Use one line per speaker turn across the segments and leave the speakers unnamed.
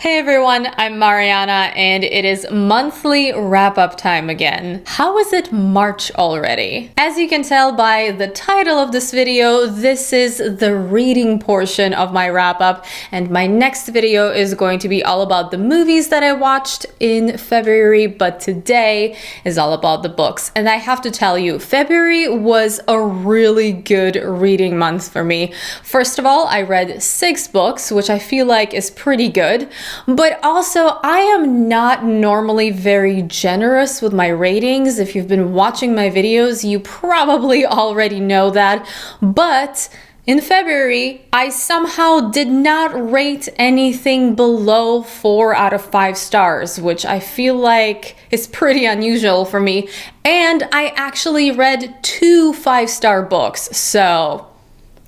Hey everyone, I'm Mariana and it is monthly wrap-up time again. How is it March already? As you can tell by the title of this video, this is the reading portion of my wrap-up, and my next video is going to be all about the movies that I watched in February, but today is all about the books. And I have to tell you, February was a really good reading month for me. First of all, I read 6 books, which I feel like is pretty good. But also, I am not normally very generous with my ratings. If you've been watching my videos, you probably already know that. But in February, I somehow did not rate anything below 4 out of 5 stars, which I feel like is pretty unusual for me. And I actually read 2 5-star books, so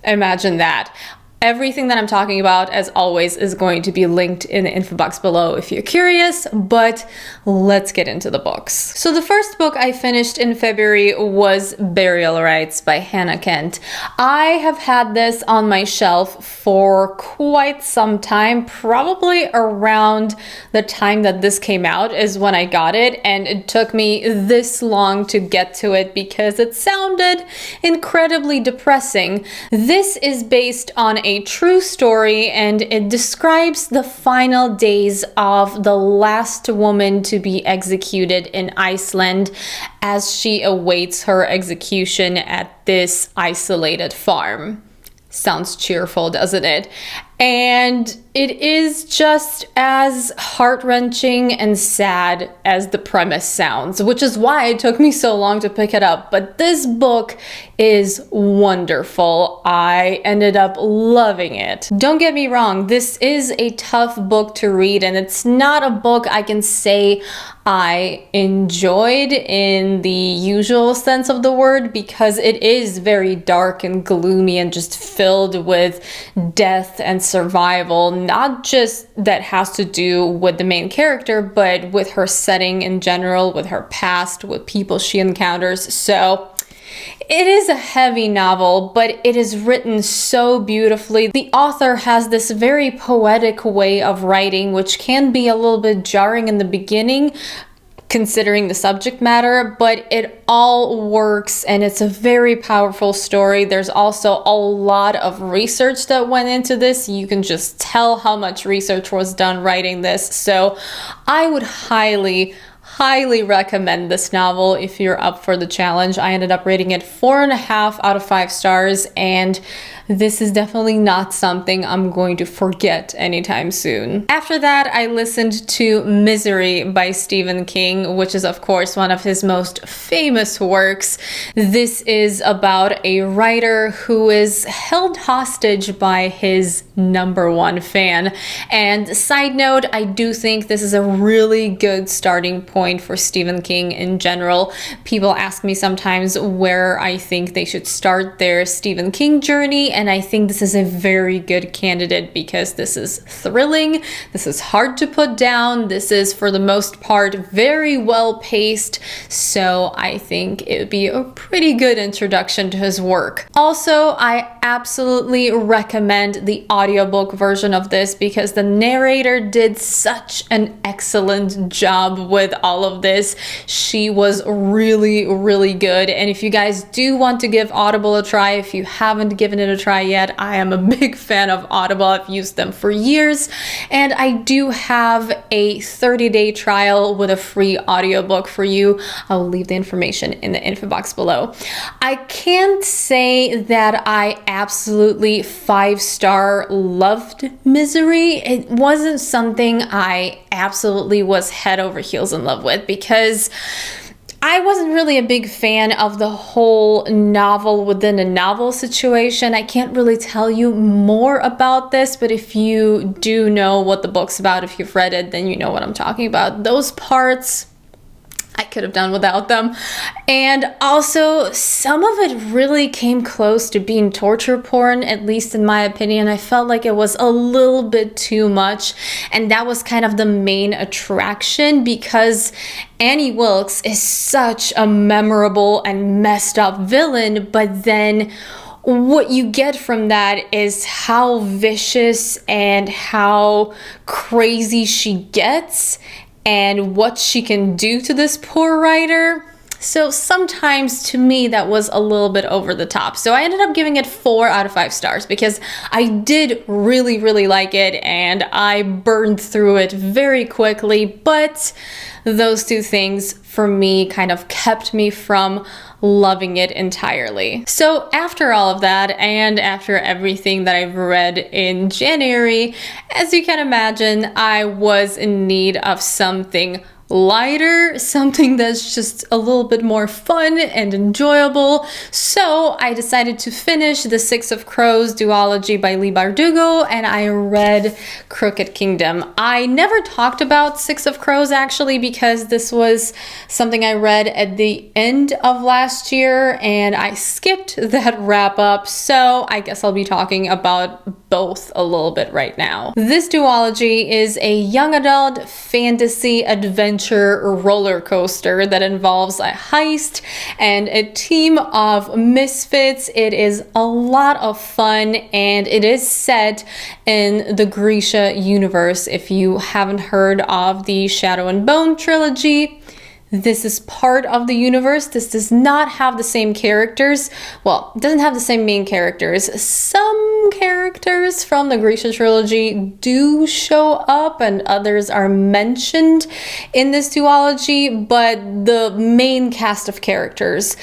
imagine that. Everything that I'm talking about, as always, is going to be linked in the info box below if you're curious, but let's get into the books. So the first book I finished in February was Burial Rites by Hannah Kent. I have had this on my shelf for quite some time, probably around the time that this came out is when I got it, and it took me this long to get to it because it sounded incredibly depressing. This is based on a true story, and it describes the final days of the last woman to be executed in Iceland as she awaits her execution at this isolated farm. Sounds cheerful, doesn't it? And it is just as heart-wrenching and sad as the premise sounds, which is why it took me so long to pick it up. But this book is wonderful. I ended up loving it. Don't get me wrong, this is a tough book to read, and it's not a book I can say I enjoyed in the usual sense of the word, because it is very dark and gloomy and just filled with death and survival, not just that has to do with the main character, but with her setting in general, with her past, with people she encounters. So it is a heavy novel, but it is written so beautifully. The author has this very poetic way of writing, which can be a little bit jarring in the beginning, considering the subject matter, but it all works and it's a very powerful story. There's also a lot of research that went into this. You can just tell how much research was done writing this. So I would highly recommend this novel if you're up for the challenge. I ended up rating it 4.5 out of 5 stars, and this is definitely not something I'm going to forget anytime soon. After that, I listened to Misery by Stephen King, which is of course one of his most famous works. This is about a writer who is held hostage by his #1 fan. And side note, I do think this is a really good starting point for Stephen King in general. People ask me sometimes where I think they should start their Stephen King journey, and I think this is a very good candidate because this is thrilling, this is hard to put down, this is for the most part very well paced, so I think it would be a pretty good introduction to his work. Also, I absolutely recommend the audiobook version of this because the narrator did such an excellent job with all of this. She was really good, and if you guys do want to give Audible a try, if you haven't given it a try yet, I am a big fan of Audible. I've used them for years, and I do have a 30-day trial with a free audiobook for you. I'll leave the information in the info box below. I can't say that I absolutely 5-star loved Misery. It wasn't something I absolutely was head over heels in love with because I wasn't really a big fan of the whole novel within a novel situation. I can't really tell you more about this, but if you do know what the book's about, if you've read it, then you know what I'm talking about. Those parts I could have done without them. And also, some of it really came close to being torture porn, at least in my opinion. I felt like it was a little bit too much, and that was kind of the main attraction because Annie Wilkes is such a memorable and messed up villain, but then what you get from that is how vicious and how crazy she gets and what she can do to this poor writer. So sometimes to me that was a little bit over the top. So I ended up giving it 4 out of 5 stars because I did really like it and I burned through it very quickly, but those two things for me kind of kept me from loving it entirely. So after all of that and after everything that I've read in January, as you can imagine, I was in need of something lighter, something that's just a little bit more fun and enjoyable. So I decided to finish the Six of Crows duology by Leigh Bardugo, and I read Crooked Kingdom. I never talked about Six of Crows actually because this was something I read at the end of last year and I skipped that wrap up, so I guess I'll be talking about both a little bit right now. This duology is a young adult fantasy adventure roller coaster that involves a heist and a team of misfits. It is a lot of fun and it is set in the Grisha universe. If you haven't heard of the Shadow and Bone trilogy, this is part of the universe. This does not have the same characters. Well, it doesn't have the same main characters. Some characters from the Grisha trilogy do show up and others are mentioned in this duology, but the main cast of characters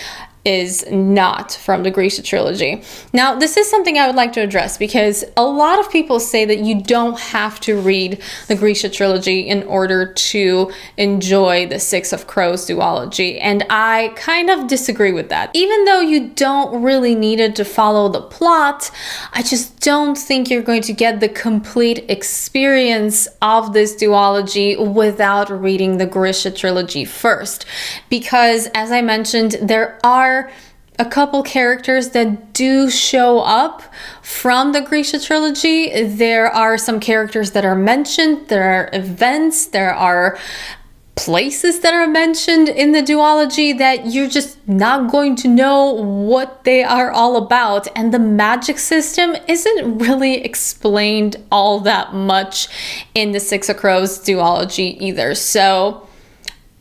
is not from the Grisha trilogy. Now, this is something I would like to address because a lot of people say that you don't have to read the Grisha trilogy in order to enjoy the Six of Crows duology, and I kind of disagree with that. Even though you don't really need it to follow the plot, I just don't think you're going to get the complete experience of this duology without reading the Grisha trilogy first. Because, as I mentioned, there are a couple characters that do show up from the Grisha trilogy. There are some characters that are mentioned, there are events, there are places that are mentioned in the duology that you're just not going to know what they are all about, and the magic system isn't really explained all that much in the Six of Crows duology either. So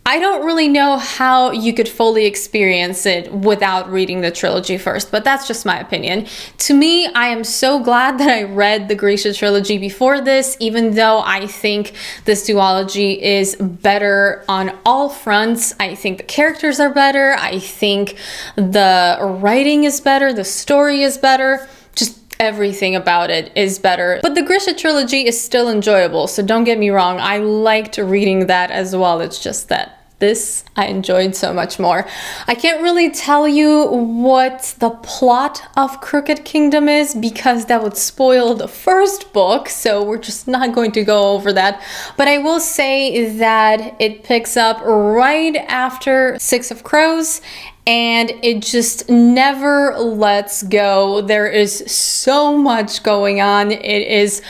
I don't really know how you could fully experience it without reading the trilogy first, but that's just my opinion. To me, I am so glad that I read the Grisha trilogy before this, even though I think this duology is better on all fronts. I think the characters are better, I think the writing is better, the story is better, just everything about it is better. But the Grisha trilogy is still enjoyable, so don't get me wrong, I liked reading that as well. It's just that this I enjoyed so much more. I can't really tell you what the plot of Crooked Kingdom is because that would spoil the first book, so we're just not going to go over that. But I will say that it picks up right after Six of Crows and it just never lets go. There is so much going on. It is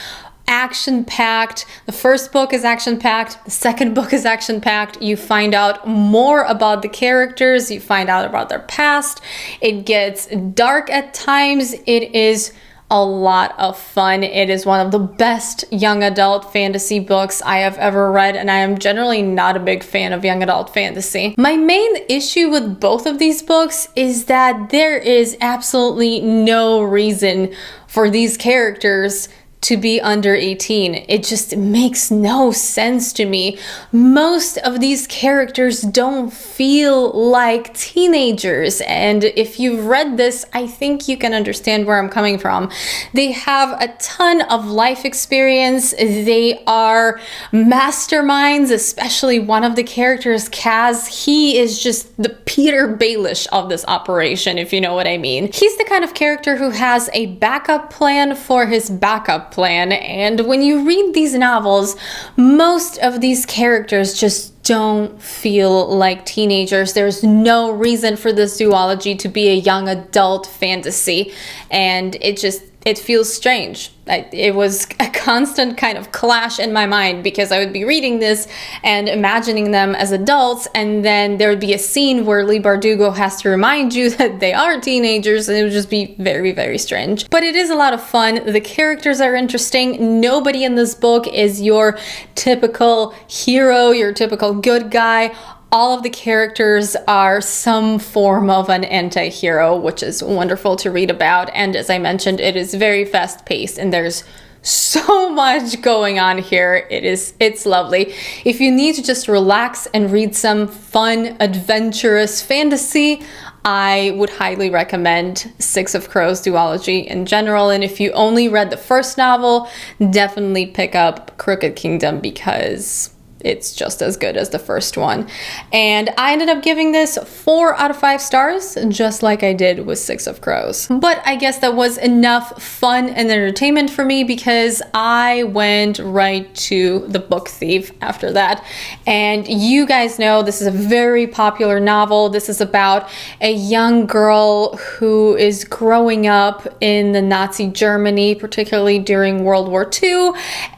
action-packed. The first book is action-packed. The second book is action-packed. You find out more about the characters. You find out about their past. It gets dark at times. It is a lot of fun. It is one of the best young adult fantasy books I have ever read, and I am generally not a big fan of young adult fantasy. My main issue with both of these books is that there is absolutely no reason for these characters to be under 18. It just makes no sense to me. Most of these characters don't feel like teenagers, and if you've read this, I think you can understand where I'm coming from. They have a ton of life experience. They are masterminds, especially one of the characters, Kaz. He is just the Peter Baelish of this operation, if you know what I mean. He's the kind of character who has a backup plan for his backup plan, and when you read these novels, most of these characters just don't feel like teenagers. There's no reason for this duology to be a young adult fantasy, and it just it feels strange. It was a constant kind of clash in my mind because I would be reading this and imagining them as adults, and then there would be a scene where Leigh Bardugo has to remind you that they are teenagers, and it would just be very, very strange. But it is a lot of fun. The characters are interesting. Nobody in this book is your typical hero, your typical good guy. All of the characters are some form of an anti-hero, which is wonderful to read about. And as I mentioned, it is very fast-paced and there's so much going on here. It's lovely. If you need to just relax and read some fun, adventurous fantasy, I would highly recommend Six of Crows duology in general. And if you only read the first novel, definitely pick up Crooked Kingdom because it's just as good as the first one. And I ended up giving this 4 out of 5 stars, just like I did with Six of Crows. But I guess that was enough fun and entertainment for me because I went right to The Book Thief after that. And you guys know this is a very popular novel. This is about a young girl who is growing up in the Nazi Germany, particularly during World War II.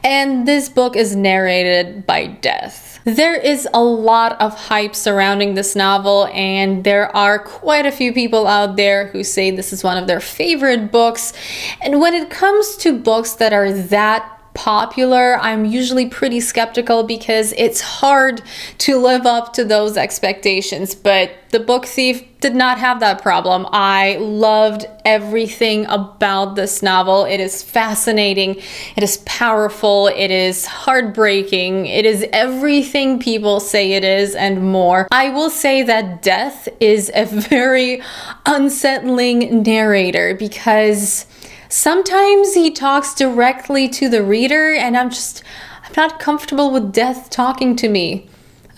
And this book is narrated by Death. There is a lot of hype surrounding this novel, and there are quite a few people out there who say this is one of their favorite books. And when it comes to books that are that popular, I'm usually pretty skeptical because it's hard to live up to those expectations. But The Book Thief did not have that problem. I loved everything about this novel. It is fascinating, it is powerful, it is heartbreaking, it is everything people say it is and more. I will say that Death is a very unsettling narrator because sometimes he talks directly to the reader and I'm not comfortable with Death talking to me.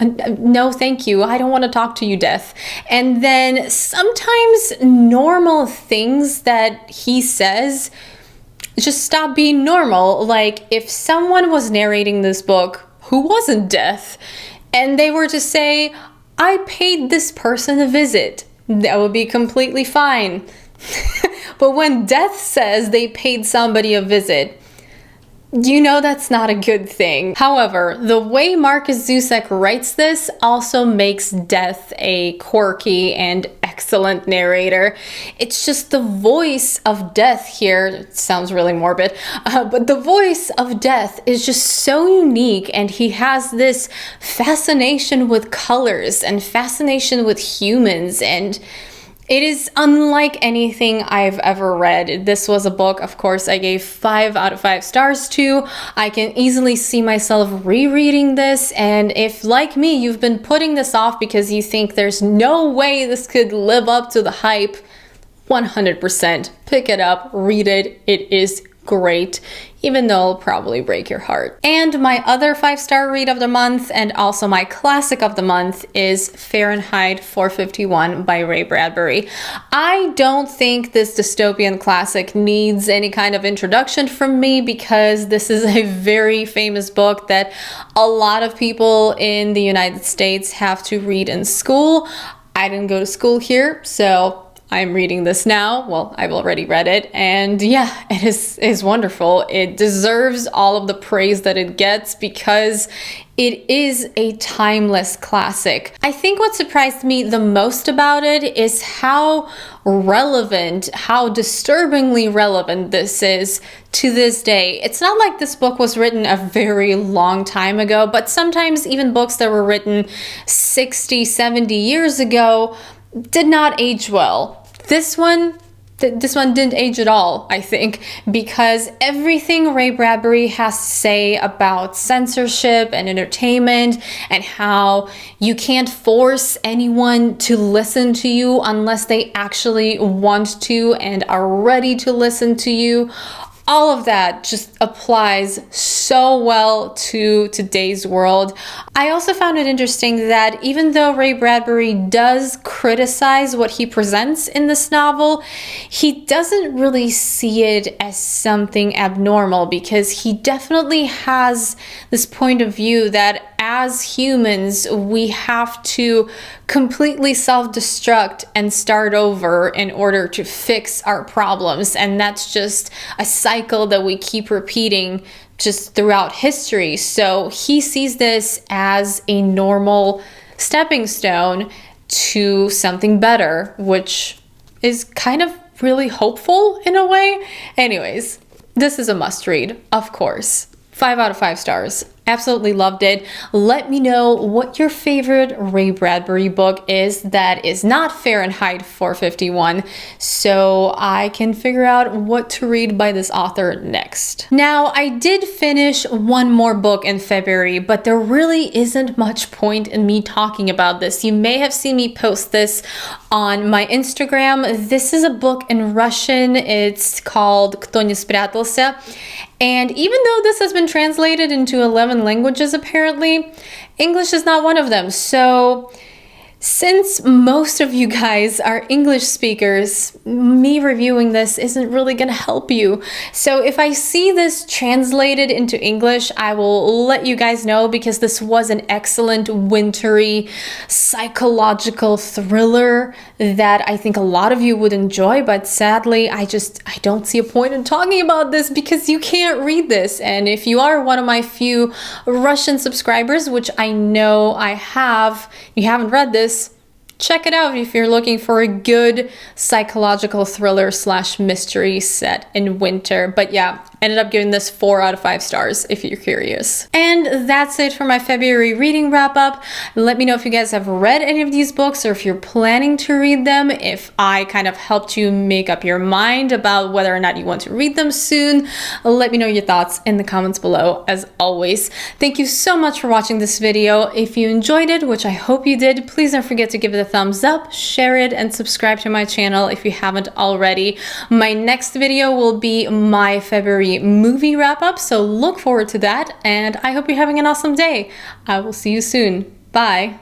No, thank you. I don't want to talk to you, Death. And then sometimes normal things that he says just stop being normal. Like if someone was narrating this book who wasn't Death and they were to say, I paid this person a visit, that would be completely fine. But when Death says they paid somebody a visit, you know that's not a good thing. However, the way Markus Zusak writes this also makes Death a quirky and excellent narrator. It's just the voice of Death here, it sounds really morbid, but the voice of Death is just so unique, and he has this fascination with colors and fascination with humans, and it is unlike anything I've ever read. This was a book, of course, I gave 5 out of 5 stars to. I can easily see myself rereading this, and if, like me, you've been putting this off because you think there's no way this could live up to the hype, 100% pick it up, read it. It is great, even though it'll probably break your heart. And my other 5-star read of the month, and also my classic of the month, is Fahrenheit 451 by Ray Bradbury. I don't think this dystopian classic needs any kind of introduction from me because this is a very famous book that a lot of people in the United States have to read in school. I didn't go to school here, so I'm reading this now. Well, I've already read it, and yeah, it is wonderful. It deserves all of the praise that it gets because it is a timeless classic. I think what surprised me the most about it is how relevant, how disturbingly relevant this is to this day. It's not like this book was written a very long time ago, but sometimes even books that were written 60, 70 years ago did not age well. This one didn't age at all, I think, because everything Ray Bradbury has to say about censorship and entertainment and how you can't force anyone to listen to you unless they actually want to and are ready to listen to you. All of that just applies so well to today's world. I also found it interesting that even though Ray Bradbury does criticize what he presents in this novel, he doesn't really see it as something abnormal because he definitely has this point of view that as humans, we have to completely self-destruct and start over in order to fix our problems. And that's just a cycle that we keep repeating just throughout history. So he sees this as a normal stepping stone to something better, which is kind of really hopeful in a way. Anyways, this is a must read, of course. 5 out of 5 stars. Absolutely loved it. Let me know what your favorite Ray Bradbury book is that is not Fahrenheit 451, so I can figure out what to read by this author next. Now, I did finish one more book in February, but there really isn't much point in me talking about this. You may have seen me post this on my Instagram. This is a book in Russian. It's called «Кто не спрятался». And even though this has been translated into 11 languages apparently, English is not one of them. So since most of you guys are English speakers, me reviewing this isn't really gonna help you. So if I see this translated into English, I will let you guys know, because this was an excellent wintry psychological thriller that I think a lot of you would enjoy, but sadly, I don't see a point in talking about this because you can't read this. And if you are one of my few Russian subscribers, which I know I have, you haven't read this, check it out if you're looking for a good psychological thriller / mystery set in winter. But yeah, ended up giving this 4 out of 5 stars if you're curious. And that's it for my February reading wrap up. Let me know if you guys have read any of these books or if you're planning to read them, if I kind of helped you make up your mind about whether or not you want to read them soon. Let me know your thoughts in the comments below, as always. Thank you so much for watching this video. If you enjoyed it, which I hope you did, please don't forget to give it a thumbs up, share it, and subscribe to my channel if you haven't already. My next video will be my February movie wrap-up, so look forward to that, and I hope you're having an awesome day. I will see you soon. Bye.